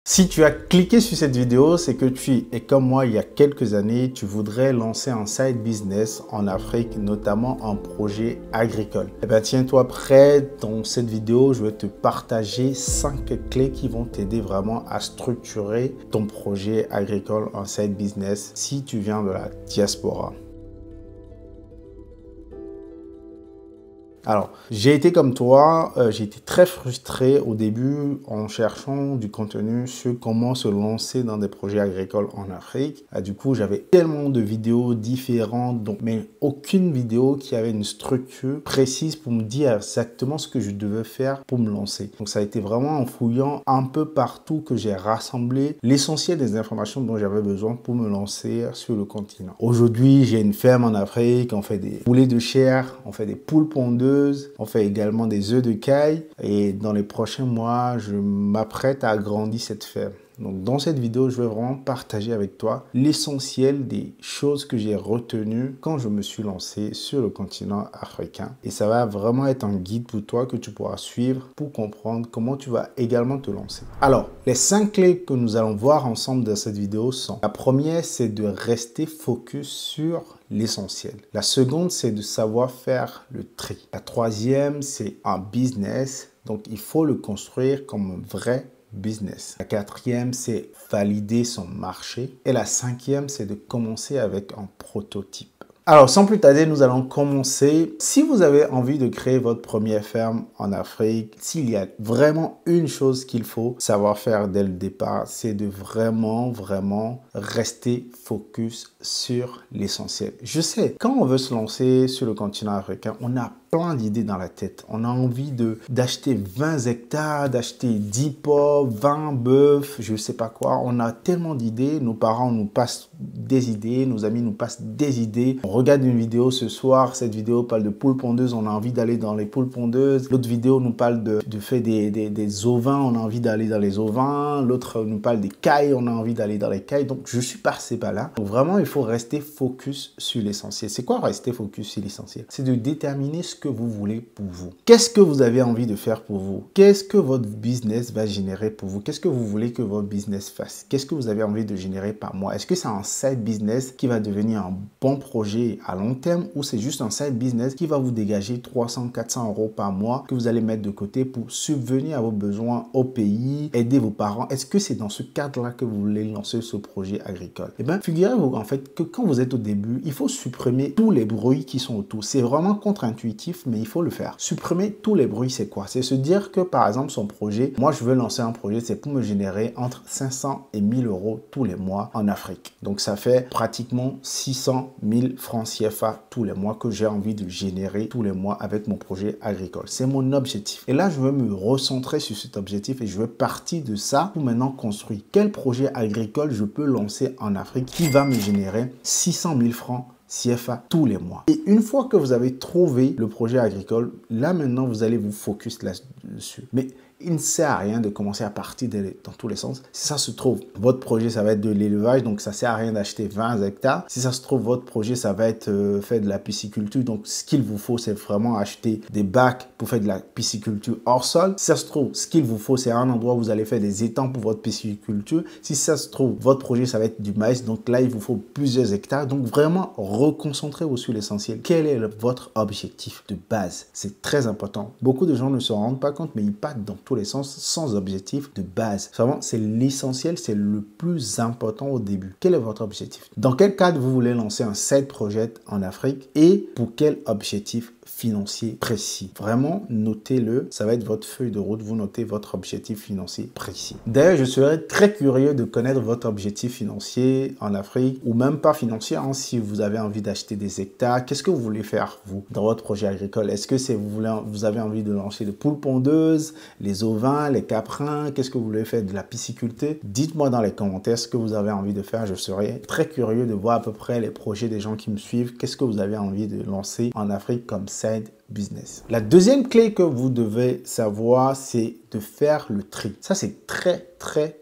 Si tu as cliqué sur cette vidéo, c'est que tu es comme moi il y a quelques années, tu voudrais lancer un side business en Afrique, notamment un projet agricole. Eh bien, tiens-toi prêt, dans cette vidéo, je vais te partager 5 clés qui vont t'aider vraiment à structurer ton projet agricole en side business si tu viens de la diaspora. Alors, j'ai été comme toi, j'ai été très frustré au début en cherchant du contenu sur comment se lancer dans des projets agricoles en Afrique. Du coup, j'avais tellement de vidéos différentes, mais aucune vidéo qui avait une structure précise pour me dire exactement ce que je devais faire pour me lancer. Donc, ça a été vraiment en fouillant un peu partout que j'ai rassemblé l'essentiel des informations dont j'avais besoin pour me lancer sur le continent. Aujourd'hui, j'ai une ferme en Afrique, on fait des poulets de chair, on fait des poules pondeuses, on fait également des œufs de caille et dans les prochains mois, je m'apprête à agrandir cette ferme. Donc dans cette vidéo, je vais vraiment partager avec toi l'essentiel des choses que j'ai retenues quand je me suis lancé sur le continent africain. Et ça va vraiment être un guide pour toi que tu pourras suivre pour comprendre comment tu vas également te lancer. Alors, les 5 clés que nous allons voir ensemble dans cette vidéo sont: la première, c'est de rester focus sur l'essentiel. La seconde, c'est de savoir faire le tri. La troisième, c'est un business. Donc, il faut le construire comme un vrai business. La quatrième, c'est valider son marché. Et la cinquième, c'est de commencer avec un prototype. Alors, sans plus tarder, nous allons commencer. Si vous avez envie de créer votre première ferme en Afrique, s'il y a vraiment une chose qu'il faut savoir faire dès le départ, c'est de vraiment rester focus sur l'essentiel. Je sais, quand on veut se lancer sur le continent africain, on a plein d'idées dans la tête. On a envie d'acheter 20 hectares, d'acheter 10 porcs, 20 bœufs, je ne sais pas quoi. On a tellement d'idées. Nos parents nous passent des idées, nos amis nous passent des idées. On regarde une vidéo ce soir, cette vidéo parle de poules pondeuses, on a envie d'aller dans les poules pondeuses. L'autre vidéo nous parle de fait des ovins, on a envie d'aller dans les ovins. L'autre nous parle des cailles, on a envie d'aller dans les cailles. Donc, je suis passé par là. Donc, vraiment, il faut rester focus sur l'essentiel. C'est quoi rester focus sur l'essentiel? C'est de déterminer ce que vous voulez pour vous. Qu'est-ce que vous avez envie de faire pour vous? Qu'est-ce que votre business va générer pour vous? Qu'est-ce que vous voulez que votre business fasse? Qu'est-ce que vous avez envie de générer par mois? Est-ce que c'est un side business qui va devenir un bon projet à long terme ou c'est juste un side business qui va vous dégager 300-400 euros par mois que vous allez mettre de côté pour subvenir à vos besoins au pays, aider vos parents? Est-ce que c'est dans ce cadre-là que vous voulez lancer ce projet agricole? Eh bien, figurez-vous en fait que quand vous êtes au début, il faut supprimer tous les bruits qui sont autour. C'est vraiment contre-intuitif, mais il faut le faire. Supprimer tous les bruits, c'est quoi? C'est se dire que par exemple son projet, moi je veux lancer un projet, c'est pour me générer entre 500 et 1000 euros tous les mois en Afrique. Donc ça fait pratiquement 600 000 francs CFA tous les mois que j'ai envie de générer tous les mois avec mon projet agricole. C'est mon objectif. Et là je veux me recentrer sur cet objectif et je veux partir de ça pour maintenant construire quel projet agricole je peux lancer en Afrique qui va me générer 600 000 francs CFA tous les mois. Et une fois que vous avez trouvé le projet agricole, là maintenant vous allez vous focus là-dessus. Mais il ne sert à rien de commencer à partir dans tous les sens. Si ça se trouve, votre projet, ça va être de l'élevage, donc ça ne sert à rien d'acheter 20 hectares. Si ça se trouve, votre projet, ça va être fait de la pisciculture. Donc, ce qu'il vous faut, c'est vraiment acheter des bacs pour faire de la pisciculture hors sol. Si ça se trouve, ce qu'il vous faut, c'est un endroit où vous allez faire des étangs pour votre pisciculture. Si ça se trouve, votre projet, ça va être du maïs. Donc là, il vous faut plusieurs hectares. Donc, vraiment, reconcentrez-vous sur l'essentiel. Quel est votre objectif de base? C'est très important. Beaucoup de gens ne se rendent pas compte, mais ils partent dans tous les sens sans objectif de base. Vraiment, c'est l'essentiel, c'est le plus important au début. Quel est votre objectif? Dans quel cadre vous voulez lancer un side project en Afrique et pour quel objectif financier précis? Vraiment, notez-le. Ça va être votre feuille de route. Vous notez votre objectif financier précis. D'ailleurs, je serais très curieux de connaître votre objectif financier en Afrique ou même pas financier. Si vous avez envie d'acheter des hectares, qu'est-ce que vous voulez faire, vous, dans votre projet agricole? Est-ce que vous avez envie de lancer des poules pondeuses, les ovins, les caprins? Qu'est-ce que vous voulez faire? De la pisciculture? Dites-moi dans les commentaires ce que vous avez envie de faire. Je serais très curieux de voir à peu près les projets des gens qui me suivent. Qu'est-ce que vous avez envie de lancer en Afrique comme side business? La deuxième clé que vous devez savoir, c'est de faire le tri. Ça, c'est très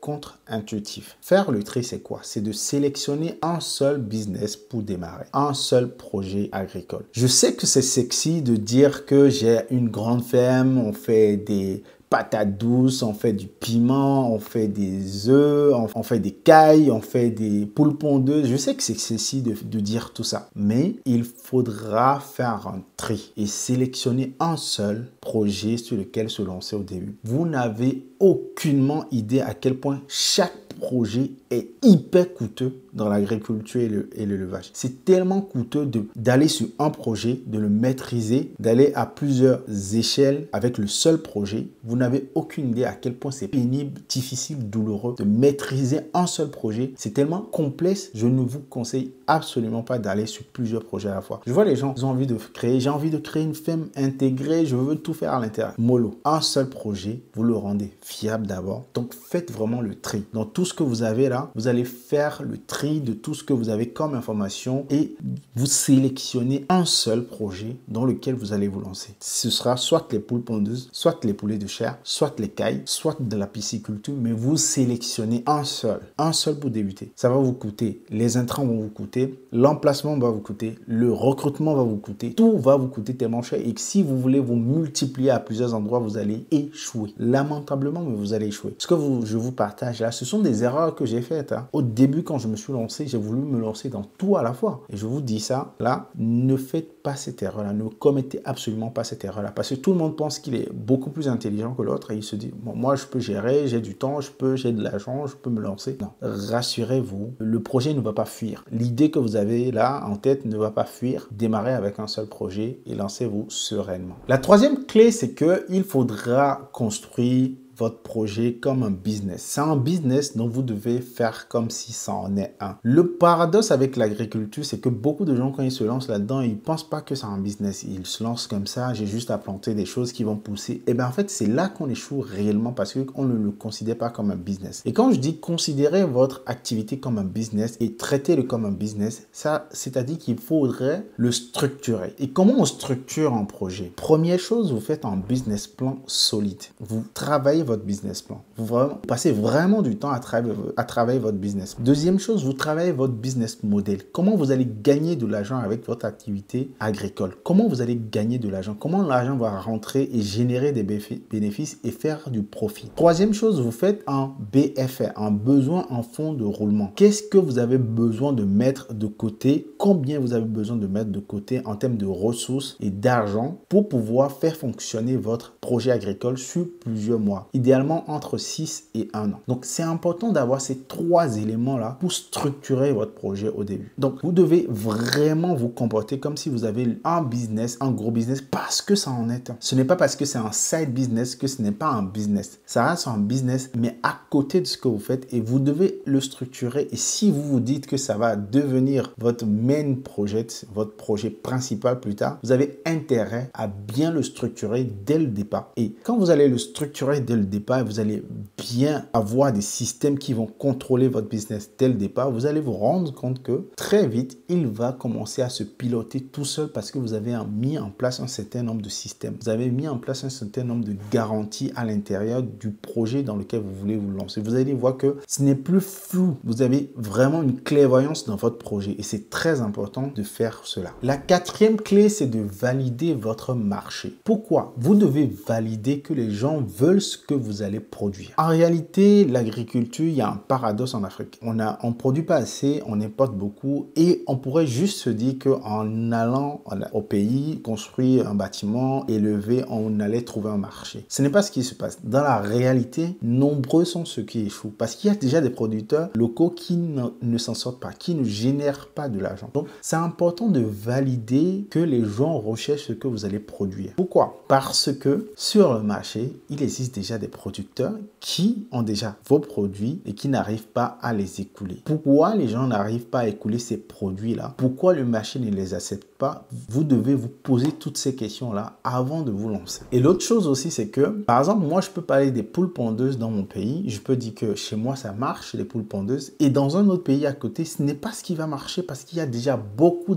contre-intuitif. Faire le tri, c'est quoi? C'est de sélectionner un seul business pour démarrer, un seul projet agricole. Je sais que c'est sexy de dire que j'ai une grande ferme, on fait des patates douces, on fait du piment, on fait des œufs, on fait des cailles, on fait des poules pondeuses. Je sais que c'est excessif de dire tout ça, mais il faudra faire un tri et sélectionner un seul projet sur lequel se lancer au début. Vous n'avez aucunement idée à quel point chaque projet est hyper coûteux dans l'agriculture et l'élevage. C'est tellement coûteux d'aller sur un projet, de le maîtriser, d'aller à plusieurs échelles avec le seul projet. Vous n'avez aucune idée à quel point c'est pénible, difficile, douloureux de maîtriser un seul projet. C'est tellement complexe, je ne vous conseille absolument pas d'aller sur plusieurs projets à la fois. Je vois les gens, ils ont envie de créer, j'ai envie de créer une ferme intégrée, je veux tout faire à l'intérieur. Mollo, un seul projet, vous le rendez fiable d'abord. Donc faites vraiment le tri. Dans tout ce que vous avez là, vous allez faire le tri de tout ce que vous avez comme information et vous sélectionnez un seul projet dans lequel vous allez vous lancer. Ce sera soit les poules pondeuses, soit les poulets de chair, soit les cailles, soit de la pisciculture, mais vous sélectionnez un seul pour débuter. Ça va vous coûter, les intrants vont vous coûter, l'emplacement va vous coûter, le recrutement va vous coûter, tout va vous coûter tellement cher et que si vous voulez vous multiplier à plusieurs endroits, vous allez échouer. Lamentablement, mais vous allez échouer. Ce que je vous partage là, ce sont des erreurs que j'ai faites. Au début, quand je me suis lancé, j'ai voulu me lancer dans tout à la fois. Et je vous dis ça, là, ne faites pas cette erreur-là. Ne commettez absolument pas cette erreur-là. Parce que tout le monde pense qu'il est beaucoup plus intelligent que l'autre et il se dit, bon, moi, je peux gérer, j'ai du temps, j'ai de l'argent, je peux me lancer. Non, rassurez-vous, le projet ne va pas fuir. L'idée que vous avez là en tête ne va pas fuir. Démarrez avec un seul projet et lancez-vous sereinement. La troisième clé, c'est qu'il faudra construire votre projet comme un business. C'est un business dont vous devez faire comme si ça en est un. Le paradoxe avec l'agriculture, c'est que beaucoup de gens, quand ils se lancent là-dedans, ils ne pensent pas que c'est un business. Ils se lancent comme ça, j'ai juste à planter des choses qui vont pousser. Et bien en fait, c'est là qu'on échoue réellement parce qu'on ne le considère pas comme un business. Et quand je dis considérer votre activité comme un business et traiter-le comme un business, ça, c'est-à-dire qu'il faudrait le structurer. Et comment on structure un projet? Première chose, vous faites un business plan solide. Vous travaillez votre business plan. Vous passez vraiment du temps à travailler votre business. Deuxième chose, vous travaillez votre business model. Comment vous allez gagner de l'argent avec votre activité agricole? Comment vous allez gagner de l'argent? Comment l'argent va rentrer et générer des bénéfices et faire du profit? Troisième chose, vous faites un BFR, un besoin en fonds de roulement. Qu'est-ce que vous avez besoin de mettre de côté? Combien vous avez besoin de mettre de côté en termes de ressources et d'argent pour pouvoir faire fonctionner votre projet agricole sur plusieurs mois? Idéalement entre 6 et 1 an. Donc, c'est important d'avoir ces trois éléments-là pour structurer votre projet au début. Donc, vous devez vraiment vous comporter comme si vous avez un business, un gros business, parce que ça en est un. Ce n'est pas parce que c'est un side business que ce n'est pas un business. Ça reste un business, mais à côté de ce que vous faites et vous devez le structurer. Et si vous vous dites que ça va devenir votre main project, votre projet principal plus tard, vous avez intérêt à bien le structurer dès le départ. Et quand vous allez le structurer dès le départ, vous allez bien avoir des systèmes qui vont contrôler votre business dès le départ. Vous allez vous rendre compte que très vite, il va commencer à se piloter tout seul parce que vous avez mis en place un certain nombre de systèmes. Vous avez mis en place un certain nombre de garanties à l'intérieur du projet dans lequel vous voulez vous lancer. Vous allez voir que ce n'est plus flou. Vous avez vraiment une clairvoyance dans votre projet et c'est très important de faire cela. La quatrième clé, c'est de valider votre marché. Pourquoi? Vous devez valider que les gens veulent ce que vous allez produire. En réalité, l'agriculture, il y a un paradoxe en Afrique. On produit pas assez, on importe beaucoup et on pourrait juste se dire qu'en allant au pays, construire un bâtiment, élever, on allait trouver un marché. Ce n'est pas ce qui se passe. Dans la réalité, nombreux sont ceux qui échouent parce qu'il y a déjà des producteurs locaux qui ne s'en sortent pas, qui ne génèrent pas de l'argent. Donc, c'est important de valider que les gens recherchent ce que vous allez produire. Pourquoi? Parce que sur le marché, il existe déjà des producteurs qui ont déjà vos produits et qui n'arrivent pas à les écouler. Pourquoi les gens n'arrivent pas à écouler ces produits-là? Pourquoi le marché ne les accepte pas? Vous devez vous poser toutes ces questions-là avant de vous lancer. Et l'autre chose aussi, c'est que, par exemple, moi, je peux parler des poules pondeuses dans mon pays. Je peux dire que chez moi, ça marche, les poules pondeuses. Et dans un autre pays à côté, ce n'est pas ce qui va marcher parce qu'il y a déjà beaucoup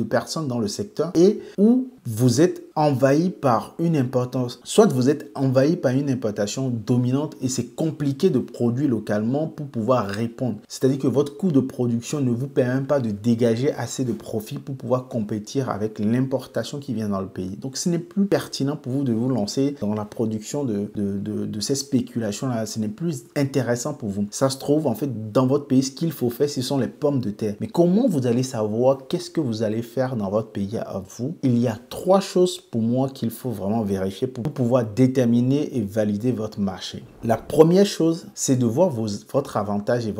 de personnes dans le secteur et où vous êtes envahi par une importance, soit vous êtes envahi par une importation dominante et c'est compliqué de produire localement pour pouvoir répondre. C'est-à-dire que votre coût de production ne vous permet pas de dégager assez de profit pour pouvoir compétir avec l'importation qui vient dans le pays. Donc, ce n'est plus pertinent pour vous de vous lancer dans la production de ces spéculations-là. Ce n'est plus intéressant pour vous. Ça se trouve, en fait, dans votre pays, ce qu'il faut faire, ce sont les pommes de terre. Mais comment vous allez savoir qu'est-ce que vous allez faire dans votre pays à vous? Il y a 3 choses pour moi qu'il faut vraiment vérifier pour pouvoir déterminer et valider votre marché. La première chose, c'est de voir votre avantage et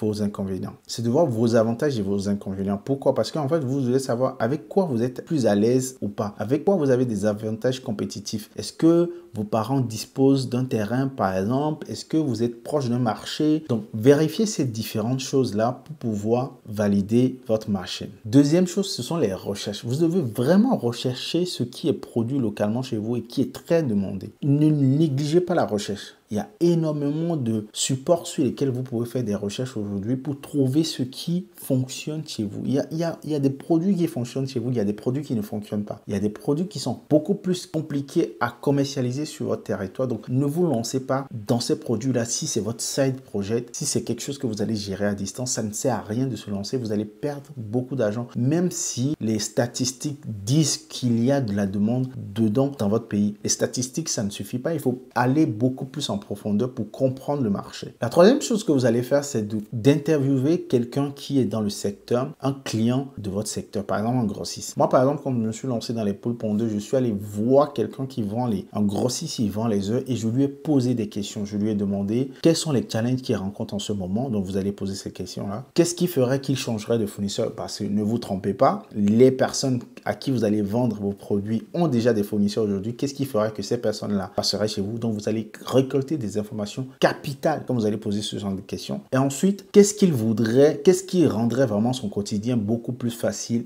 vos inconvénients. C'est de voir vos avantages et vos inconvénients. Pourquoi? Parce qu'en fait, vous devez savoir avec quoi vous êtes plus à l'aise ou pas. Avec quoi vous avez des avantages compétitifs. Est-ce que vos parents disposent d'un terrain, par exemple? Est-ce que vous êtes proche d'un marché? Donc, vérifiez ces différentes choses-là pour pouvoir valider votre marché. Deuxième chose, ce sont les recherches. Vous devez vraiment rechercher ce qui est produit localement chez vous et qui est très demandé. Ne négligez pas la recherche. Il y a énormément de supports sur lesquels vous pouvez faire des recherches aujourd'hui pour trouver ce qui fonctionne chez vous. Il y a des produits qui fonctionnent chez vous, il y a des produits qui ne fonctionnent pas. Il y a des produits qui sont beaucoup plus compliqués à commercialiser sur votre territoire. Donc, ne vous lancez pas dans ces produits-là si c'est votre side project, si c'est quelque chose que vous allez gérer à distance. Ça ne sert à rien de se lancer. Vous allez perdre beaucoup d'argent, même si les statistiques disent qu'il y a de la demande dedans dans votre pays. Les statistiques, ça ne suffit pas. Il faut aller beaucoup plus en profondeur pour comprendre le marché. La troisième chose que vous allez faire, c'est d'interviewer quelqu'un qui est dans le secteur, un client de votre secteur, par exemple un grossiste. Moi, par exemple, quand je me suis lancé dans les poules pondeuses, je suis allé voir quelqu'un qui vend un grossiste, il vend les œufs et je lui ai posé des questions. Je lui ai demandé quels sont les challenges qu'il rencontre en ce moment. Donc, vous allez poser ces questions-là. Qu'est-ce qui ferait qu'il changerait de fournisseur? Parce que ne vous trompez pas, les personnes à qui vous allez vendre vos produits ont déjà des fournisseurs aujourd'hui. Qu'est-ce qui ferait que ces personnes-là passeraient chez vous? Donc, vous allez récolter des informations capitales quand vous allez poser ce genre de questions. Et ensuite, qu'est-ce qui rendrait vraiment son quotidien beaucoup plus facile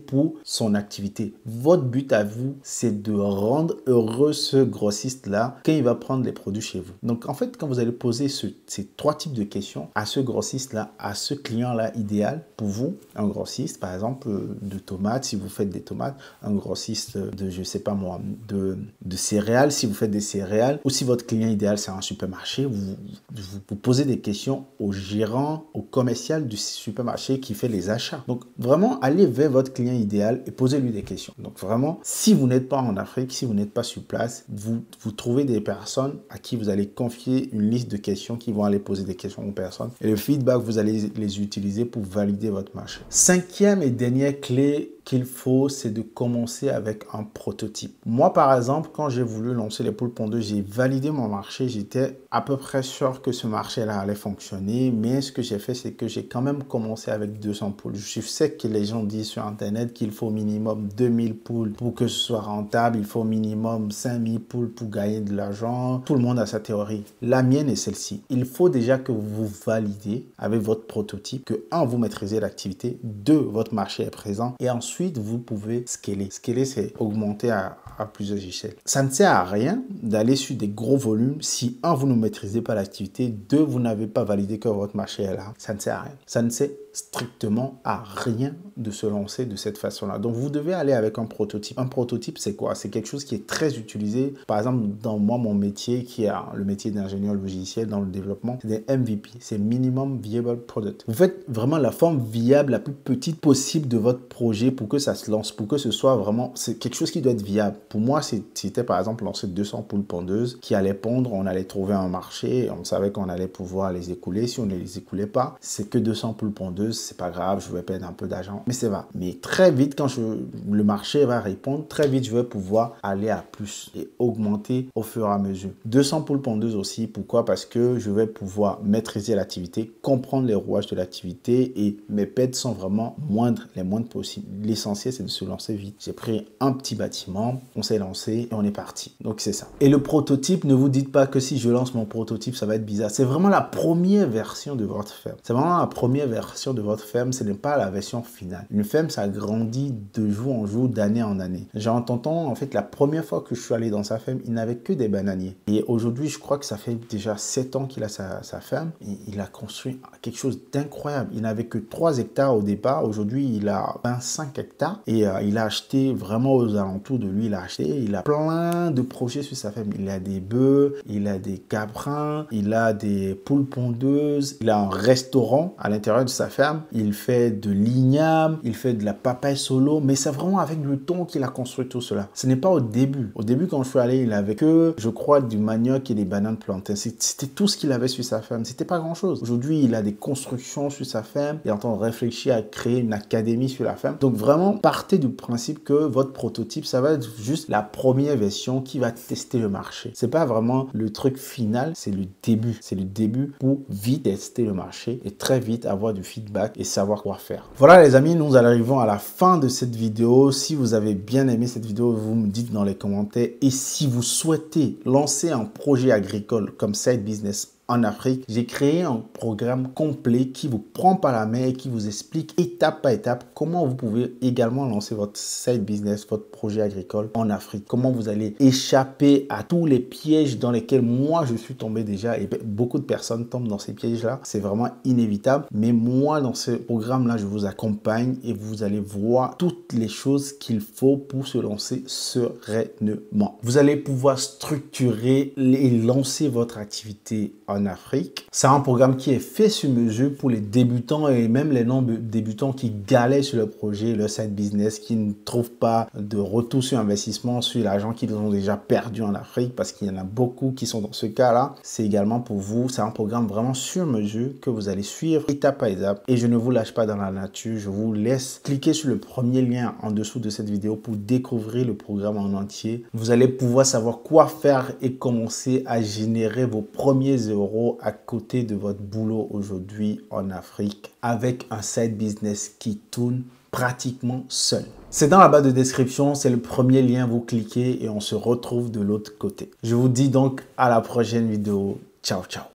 pour son activité. Votre but à vous, c'est de rendre heureux ce grossiste-là quand il va prendre les produits chez vous. Donc, en fait, quand vous allez poser ces 3 types de questions à ce grossiste-là, à ce client-là idéal pour vous, un grossiste, par exemple, de tomates, si vous faites des tomates, un grossiste de, je sais pas moi, de céréales, si vous faites des céréales, ou si votre client idéal, c'est un supermarché, vous posez des questions au gérant, au commercial du supermarché qui fait les achats. Donc, vraiment, allez vers votre client idéal et posez-lui des questions. Donc vraiment, si vous n'êtes pas en Afrique, si vous n'êtes pas sur place, vous trouvez des personnes à qui vous allez confier une liste de questions qui vont aller poser des questions aux personnes. Et le feedback, vous allez les utiliser pour valider votre marché. 5e et dernière clé qu'il faut, c'est de commencer avec un prototype. Moi, par exemple, quand j'ai voulu lancer les poules pondeuses, j'ai validé mon marché. J'étais à peu près sûr que ce marché-là allait fonctionner. Mais ce que j'ai fait, c'est que j'ai quand même commencé avec 200 poules. Je sais que les gens disent sur Internet qu'il faut minimum 2000 poules pour que ce soit rentable. Il faut minimum 5000 poules pour gagner de l'argent. Tout le monde a sa théorie. La mienne est celle-ci. Il faut déjà que vous validez avec votre prototype que 1, vous maîtrisez l'activité, 2, votre marché est présent et ensuite, vous pouvez scaler. Scaler, c'est augmenter à plusieurs échelles. Ça ne sert à rien d'aller sur des gros volumes si 1, vous ne maîtrisez pas l'activité, 2, vous n'avez pas validé que votre marché est là. Ça ne sert à rien. Ça ne sert strictement à rien de se lancer de cette façon-là. Donc, vous devez aller avec un prototype. Un prototype, c'est quoi? C'est quelque chose qui est très utilisé. Par exemple, dans mon métier, qui est le métier d'ingénieur logiciel dans le développement, c'est des MVP. C'est Minimum Viable Product. Vous faites vraiment la forme viable, la plus petite possible de votre projet pour que ça se lance, pour que ce soit vraiment... C'est quelque chose qui doit être viable. Pour moi, c'était par exemple lancer 200 poules pondeuses qui allaient pondre. On allait trouver un marché. On savait qu'on allait pouvoir les écouler. Si on ne les écoulait pas, c'est que 200 poules pondeuses. C'est pas grave, je vais perdre un peu d'argent, mais c'est va. Mais très vite, quand le marché va répondre, très vite, je vais pouvoir aller à plus et augmenter au fur et à mesure. 200 poules pondeuses aussi, pourquoi? Parce que je vais pouvoir maîtriser l'activité, comprendre les rouages de l'activité et mes pertes sont vraiment les moindres possibles. L'essentiel, c'est de se lancer vite. J'ai pris un petit bâtiment, on s'est lancé et on est parti. Donc, c'est ça. Et le prototype, ne vous dites pas que si je lance mon prototype, ça va être bizarre. C'est vraiment la première version de votre ferme. C'est vraiment la première version de votre ferme, ce n'est pas la version finale. Une ferme, ça grandit de jour en jour, d'année en année. J'ai tonton, en fait, la première fois que je suis allé dans sa ferme, il n'avait que des bananiers. Et aujourd'hui, je crois que ça fait déjà 7 ans qu'il a sa ferme. Et il a construit quelque chose d'incroyable. Il n'avait que 3 hectares au départ. Aujourd'hui, il a 25 hectares. Et il a acheté vraiment aux alentours de lui. Il a plein de projets sur sa ferme. Il a des bœufs, il a des caprins, il a des poules pondeuses. Il a un restaurant à l'intérieur de sa ferme. Il fait de l'igname, il fait de la papaye solo. Mais c'est vraiment avec le temps qu'il a construit tout cela. Ce n'est pas au début. Au début, quand je suis allé, il avait que, je crois, du manioc et des bananes plantains. C'était tout ce qu'il avait sur sa ferme. C'était pas grand-chose. Aujourd'hui, il a des constructions sur sa ferme. Il est en train de réfléchir à créer une académie sur la ferme. Donc vraiment, partez du principe que votre prototype, ça va être juste la première version qui va tester le marché. C'est pas vraiment le truc final, c'est le début. C'est le début pour vite tester le marché et très vite avoir du feedback et savoir quoi faire. Voilà les amis, nous arrivons à la fin de cette vidéo. Si vous avez bien aimé cette vidéo, vous me dites dans les commentaires. Et si vous souhaitez lancer un projet agricole comme side business en Afrique, j'ai créé un programme complet qui vous prend par la main et qui vous explique étape par étape comment vous pouvez également lancer votre side business, votre projet agricole en Afrique. Comment vous allez échapper à tous les pièges dans lesquels moi je suis tombé déjà et beaucoup de personnes tombent dans ces pièges-là. C'est vraiment inévitable. Mais moi, dans ce programme-là, je vous accompagne et vous allez voir toutes les choses qu'il faut pour se lancer sereinement. Vous allez pouvoir structurer et lancer votre activité en Afrique. C'est un programme qui est fait sur mesure pour les débutants et même les non-débutants qui galèrent sur le projet, le side business, qui ne trouvent pas de retour sur investissement sur l'argent qu'ils ont déjà perdu en Afrique, parce qu'il y en a beaucoup qui sont dans ce cas-là. C'est également pour vous. C'est un programme vraiment sur mesure que vous allez suivre étape par étape et je ne vous lâche pas dans la nature. Je vous laisse cliquer sur le premier lien en dessous de cette vidéo pour découvrir le programme en entier. Vous allez pouvoir savoir quoi faire et commencer à générer vos premiers euros à côté de votre boulot aujourd'hui en Afrique avec un side business qui tourne pratiquement seul. C'est dans la barre de description, c'est le premier lien, vous cliquez et on se retrouve de l'autre côté. Je vous dis donc à la prochaine vidéo. Ciao, ciao.